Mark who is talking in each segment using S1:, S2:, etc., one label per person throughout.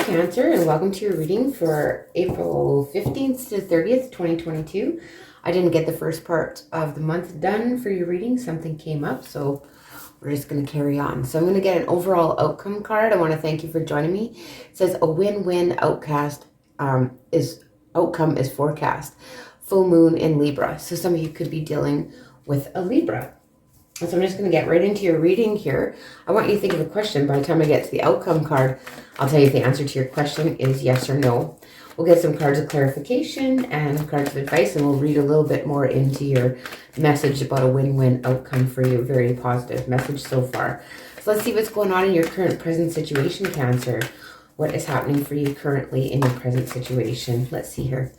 S1: Cancer, and welcome to your reading for April 15th to 30th, 2022. I didn't get the first part of the month done for your reading. Something came up, so we're just going to carry on. So I'm going to get an overall outcome card. I want to thank you for joining me. It says a win-win outcome is forecast. Full moon in Libra. So some of you could be dealing with a Libra. So I'm just going to get right into your reading here. I want you to think of a question. By the time I get to the outcome card, I'll tell you if the answer to your question is yes or no. We'll get some cards of clarification and cards of advice, and we'll read a little bit more into your message about a win-win outcome for you. Very positive message so far. So let's see what's going on in your current present situation, Cancer. What is happening for you currently in your present situation? Let's see here.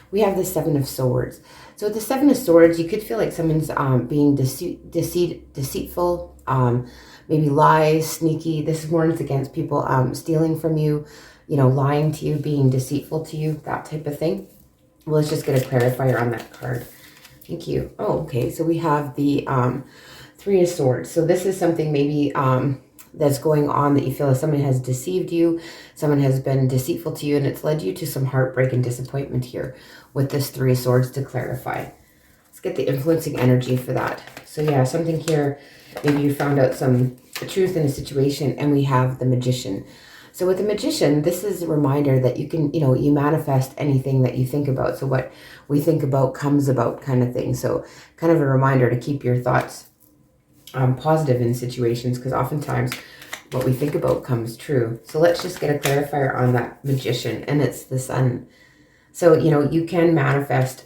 S1: We have the Seven of Swords. So with the Seven of Swords, you could feel like someone's being deceitful, maybe lies, sneaky. This warns against people stealing from you, lying to you, being deceitful to you, that type of thing. Well, let's just get a clarifier on that card. Thank you. Oh, okay. So we have the Three of Swords. So this is something maybe that's going on that you feel like someone has deceived you, someone has been deceitful to you, and it's led you to some heartbreak and disappointment here with this Three of Swords to clarify. Let's get the influencing energy for that. So yeah, something here, maybe you found out some truth in a situation, and we have the Magician. So with the Magician, this is a reminder that you can, you manifest anything that you think about. So what we think about comes about, kind of thing. So kind of a reminder to keep your thoughts positive in situations, because oftentimes what we think about comes true. So let's just get a clarifier on that Magician, and it's the Sun. So, you can manifest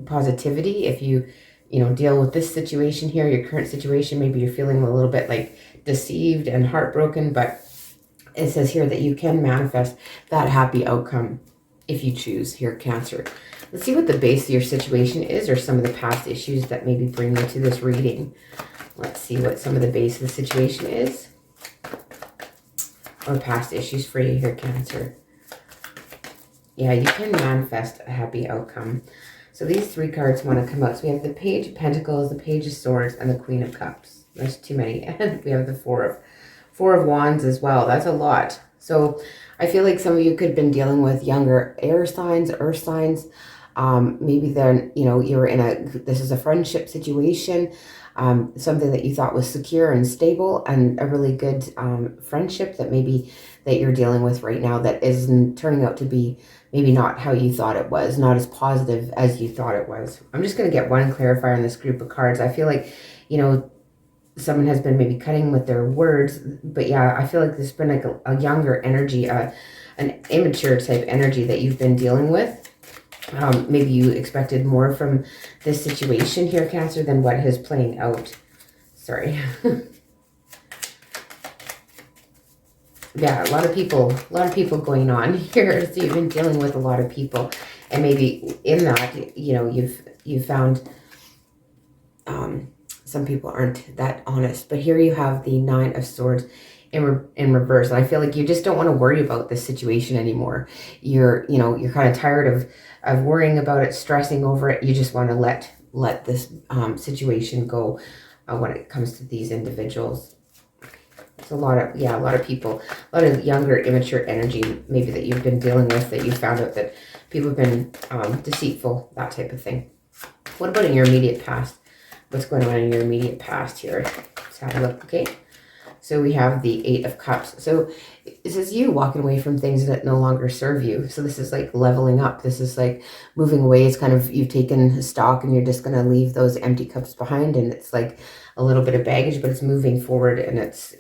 S1: positivity if you, deal with this situation here, your current situation. Maybe you're feeling a little bit like deceived and heartbroken, but it says here that you can manifest that happy outcome if you choose here, Cancer. Let's see what the base of your situation is, or some of the past issues that maybe bring you to this reading. Let's see what some of the base of the situation is, or past issues for you here, Cancer. Yeah, you can manifest a happy outcome. So these three cards want to come out. So we have the Page of Pentacles, the Page of Swords, and the Queen of Cups. There's too many. And we have the Four of Wands as well. That's a lot. So I feel like some of you could have been dealing with younger air signs, earth signs. Maybe then, you were this is a friendship situation. Something that you thought was secure and stable, and a really good friendship that you're dealing with right now that isn't turning out to be maybe not how you thought it was, not as positive as you thought it was. I'm just going to get one clarifier on this group of cards. I feel like, someone has been maybe cutting with their words, but yeah, I feel like there's been like a younger energy, an immature type energy that you've been dealing with. Maybe you expected more from this situation here, Cancer, than what is playing out. Sorry. Yeah, a lot of people going on here. So you've been dealing with a lot of people, and maybe in that, you've found some people aren't that honest. But here you have the Nine of Swords in reverse, and I feel like you just don't want to worry about this situation anymore. You're kind of tired of worrying about it, stressing over it. You just want to let this situation go when it comes to these individuals. It's a lot of people, a lot of younger, immature energy maybe that you've been dealing with, that you found out that people have been deceitful, that type of thing. What about in your immediate past? What's going on in your immediate past here? Let's have a look, okay? So we have the Eight of Cups. So this is you walking away from things that no longer serve you. So this is like leveling up. This is like moving away. It's kind of, you've taken stock and you're just going to leave those empty cups behind. And it's like a little bit of baggage, but it's moving forward, and it's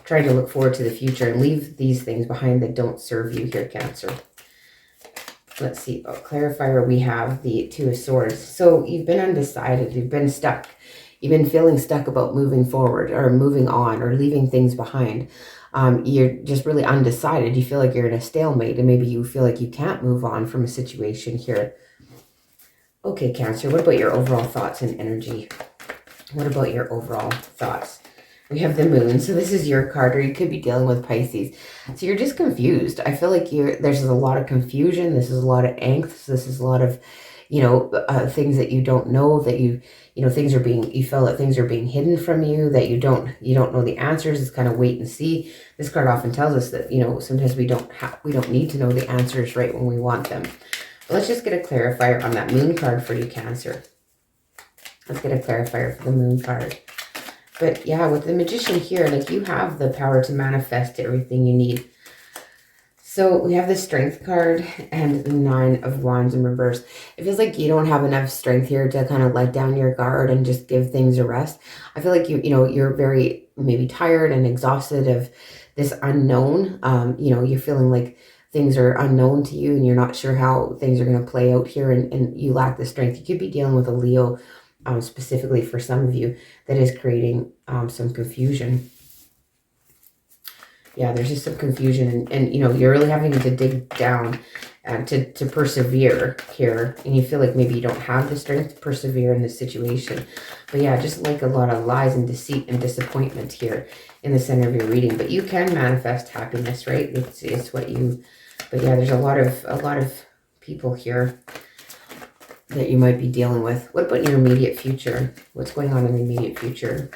S1: trying to look forward to the future and leave these things behind that don't serve you here, Cancer. Let's see. Oh, clarifier, we have the Two of Swords. So you've been undecided. You've been stuck. You've been feeling stuck about moving forward or moving on or leaving things behind. You're just really undecided. You feel like you're in a stalemate, and maybe you feel like you can't move on from a situation here. Okay, Cancer, what about your overall thoughts and energy? What about your overall thoughts? We have the Moon. So this is your card, or you could be dealing with Pisces. So you're just confused. I feel like there's a lot of confusion. This is a lot of angst. This is a lot of, things that you don't know, that you feel that things are being hidden from you, that you don't know the answers. It's kind of wait and see. This card often tells us that, sometimes we don't need to know the answers right when we want them. But let's just get a clarifier on that moon card for you, Cancer. Let's get a clarifier for the moon card. But yeah, with the Magician here, like, you have the power to manifest everything you need. So we have the Strength card and the 9 of Wands in reverse. It feels like you don't have enough strength here to kind of let down your guard and just give things a rest. I feel like you're very maybe tired and exhausted of this unknown. You're feeling like things are unknown to you and you're not sure how things are going to play out here, and you lack the strength. You could be dealing with a Leo, specifically for some of you, that is creating some confusion. Yeah, there's just some confusion, and you're really having to dig down to persevere here, and you feel like maybe you don't have the strength to persevere in this situation. But yeah, just like a lot of lies and deceit and disappointment here in the center of your reading. But you can manifest happiness, right? It's what you. But yeah, there's a lot of people here that you might be dealing with. What about your immediate future? What's going on in the immediate future?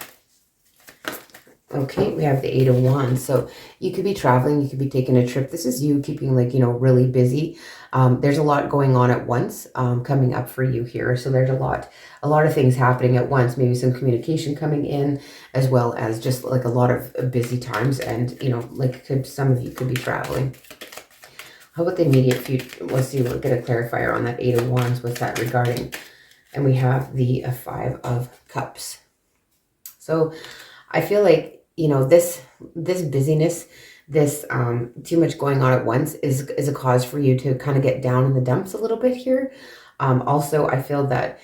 S1: Okay, we have the 8 of Wands. So you could be traveling, you could be taking a trip. This is you keeping, like, really busy. There's a lot going on at once coming up for you here. So there's a lot of things happening at once. Maybe some communication coming in, as well as just like a lot of busy times. And, some of you could be traveling. How about the immediate future? Let's see, we'll get a clarifier on that 8 of Wands. What's that regarding? And we have the 5 of Cups. So I feel like, this busyness, this too much going on at once is a cause for you to kind of get down in the dumps a little bit here. Also, I feel that,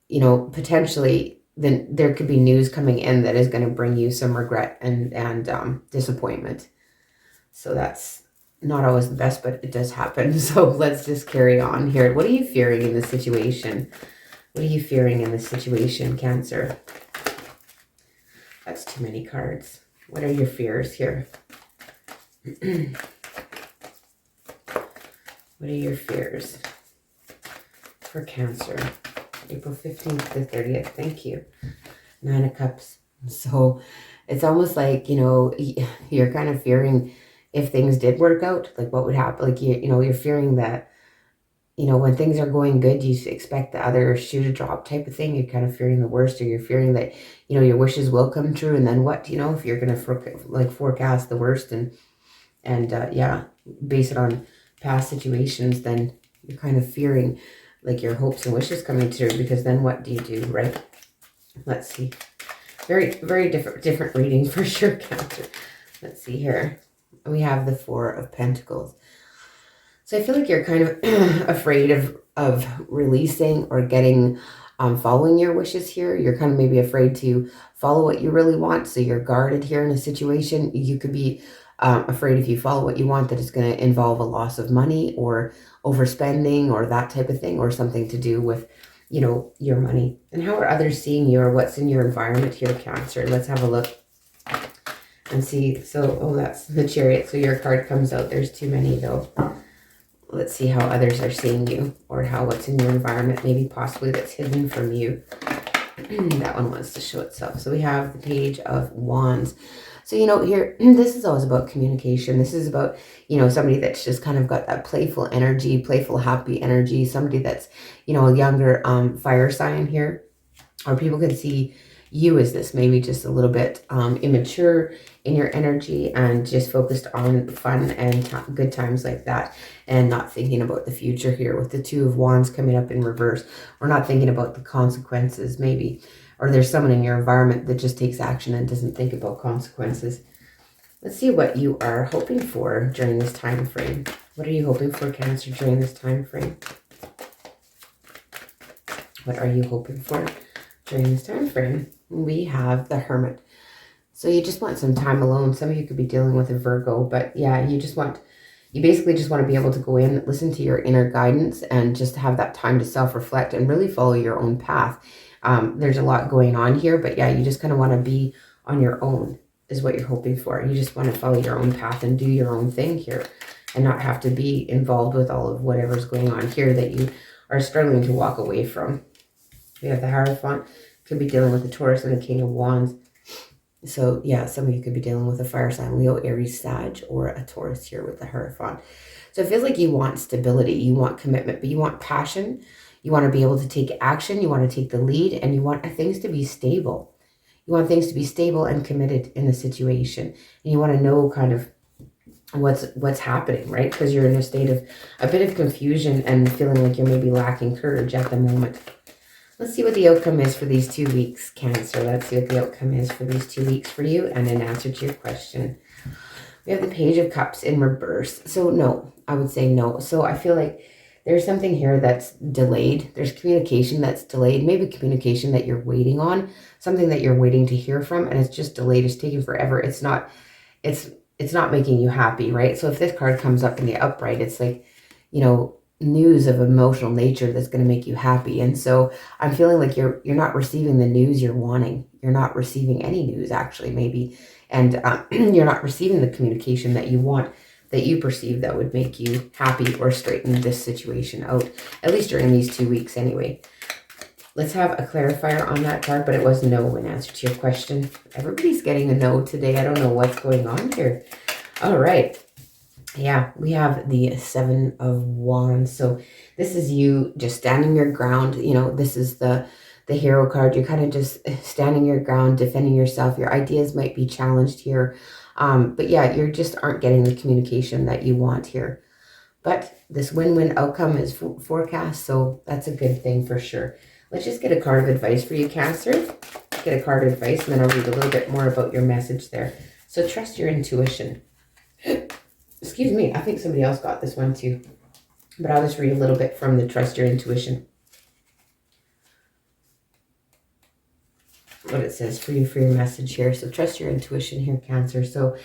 S1: potentially then there could be news coming in that is going to bring you some regret and disappointment. So that's not always the best, but it does happen. So let's just carry on here. What are you fearing in this situation? What are you fearing in this situation, Cancer? That's too many cards. What are your fears here? What are your fears for Cancer? April 15th to 30th. Thank you. 9 of Cups. So it's almost like, you're kind of fearing if things did work out, like what would happen. Like, you're fearing that, when things are going good, you expect the other shoe to drop type of thing. You're kind of fearing the worst, or you're fearing that, your wishes will come true. And then what, if you're going to forecast the worst and yeah, base it on past situations, then you're kind of fearing like your hopes and wishes coming true, because then what do you do, right? Let's see. Very, very different reading for sure, Cancer. Let's see here. We have the 4 of Pentacles. So I feel like you're kind of afraid of releasing or getting, following your wishes here. You're kind of maybe afraid to follow what you really want. So you're guarded here in a situation. You could be afraid if you follow what you want that it's going to involve a loss of money or overspending or that type of thing, or something to do with, your money. And how are others seeing you, or what's in your environment here, Cancer? Let's have a look and see. So, oh, that's the Chariot. So your card comes out. There's too many though. Let's see how others are seeing you, or what's in your environment, maybe possibly that's hidden from you. That one wants to show itself. So we have the Page of Wands. So, here, this is always about communication. This is about, somebody that's just kind of got that playful energy, playful, happy energy. Somebody that's, a younger fire sign here. Or people can see you as this, maybe just a little bit immature in your energy and just focused on fun and good times like that, and not thinking about the future here with the 2 of Wands coming up in reverse, or not thinking about the consequences maybe. Or there's someone in your environment that just takes action and doesn't think about consequences. Let's see what you are hoping for during this time frame. What are you hoping for, Cancer, during this time frame? What are you hoping for during this time frame? We have the Hermit. So you just want some time alone. Some of you could be dealing with a Virgo, but yeah, you basically just want to be able to go in, listen to your inner guidance, and just have that time to self-reflect and really follow your own path. There's a lot going on here, but yeah, you just kind of want to be on your own is what you're hoping for. You just want to follow your own path and do your own thing here, and not have to be involved with all of whatever's going on here that you are struggling to walk away from. We have the Hierophant, could be dealing with the Taurus and the King of Wands. So yeah, some of you could be dealing with a fire sign, Leo, Aries, Sag, or a Taurus here with the Hierophant. So it feels like you want stability, you want commitment, but you want passion. You want to be able to take action. You want to take the lead, and you want things to be stable. You want things to be stable and committed in the situation. And you want to know kind of what's happening, right? Because you're in a state of a bit of confusion and feeling like you're maybe lacking courage at the moment. Let's see what the outcome is for these 2 weeks, Cancer. Let's see what the outcome is for these 2 weeks for you and an answer to your question. We have the Page of Cups in reverse. So no, I would say no. So I feel like there's something here that's delayed. There's communication that's delayed. Maybe communication that you're waiting on. Something that you're waiting to hear from, and it's just delayed. It's taking forever. It's not making you happy, right? So if this card comes up in the upright, it's like, you know, news of emotional nature that's going to make you happy. And so I'm feeling like you're not receiving the news you're wanting. You're not receiving any news, actually, maybe. And you're not receiving the communication that you want, that you perceive that would make you happy or straighten this situation out, at least during these 2 weeks anyway. Let's have a clarifier on that card, but it was no in answer to your question. Everybody's getting a no today. I don't know what's going on here. All right. Yeah, we have the Seven of Wands. So this is you just standing your ground. You know, this is the hero card. You're kind of just standing your ground, defending yourself. Your ideas might be challenged here. But yeah, you just aren't getting the communication that you want here. But this win-win outcome is forecast, so that's a good thing for sure. Let's just get a card of advice for you, Cancer. Get a card of advice, and then I'll read a little bit more about your message there. So trust your intuition. Excuse me, I think somebody else got this one too. But I'll just read a little bit from the Trust Your Intuition. What it says for you for your message here. So trust your intuition here, Cancer. So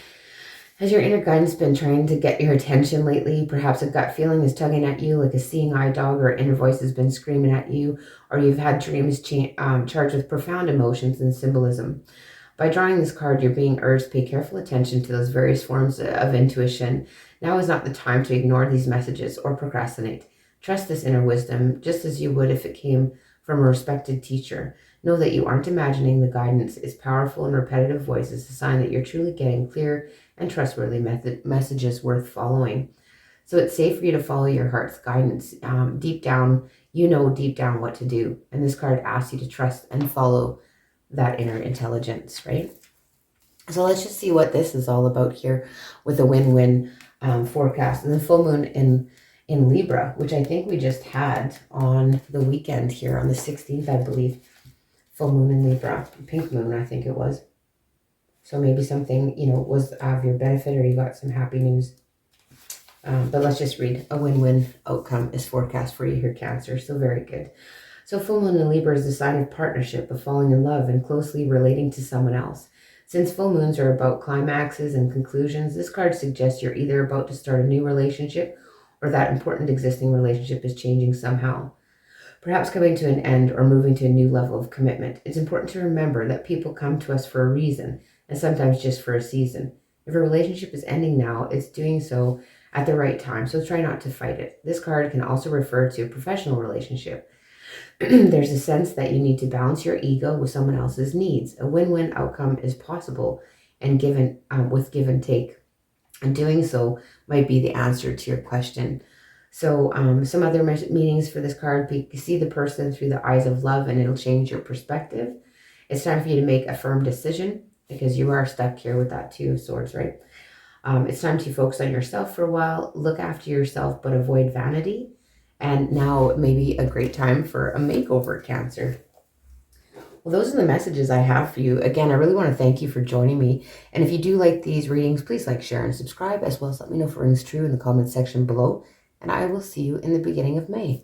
S1: has your inner guidance been trying to get your attention lately? Perhaps a gut feeling is tugging at you like a seeing eye dog, or inner voice has been screaming at you, or you've had dreams charged with profound emotions and symbolism. By drawing this card, you're being urged to pay careful attention to those various forms of intuition. Now is not the time to ignore these messages or procrastinate. Trust this inner wisdom just as you would if it came from a respected teacher. Know that you aren't imagining the guidance. Its powerful and repetitive voice is a sign that you're truly getting clear and trustworthy messages worth following. So it's safe for you to follow your heart's guidance. Deep down, you know deep down what to do. And this card asks you to trust and follow that inner intelligence, right? So let's just see what this is all about here with a win-win forecast. And the full moon in Libra, which I think we just had on the weekend here on the 16th, I believe. Full moon in Libra, pink moon, I think it was. So maybe something, you know, was of your benefit, or you got some happy news. But let's just read. A win-win outcome is forecast for you here, Cancer. So very good. So full moon in Libra is a sign of partnership, of falling in love and closely relating to someone else. Since full moons are about climaxes and conclusions, this card suggests you're either about to start a new relationship or that important existing relationship is changing somehow. Perhaps coming to an end or moving to a new level of commitment. It's important to remember that people come to us for a reason, and sometimes just for a season. If a relationship is ending now, it's doing so at the right time, so try not to fight it. This card can also refer to a professional relationship. There's a sense that you need to balance your ego with someone else's needs. A win-win outcome is possible and given with give and take. And doing so might be the answer to your question. So some other meanings for this card: you see the person through the eyes of love and it'll change your perspective. It's time for you to make a firm decision because you are stuck here with that Two of Swords, right? It's time to focus on yourself for a while. Look after yourself, but avoid vanity. And now maybe a great time for a makeover, Cancer. Well, those are the messages I have for you. Again, I really want to thank you for joining me. And if you do like these readings, please like, share, and subscribe, as well as let me know if it rings true in the comment section below. And I will see you in the beginning of May.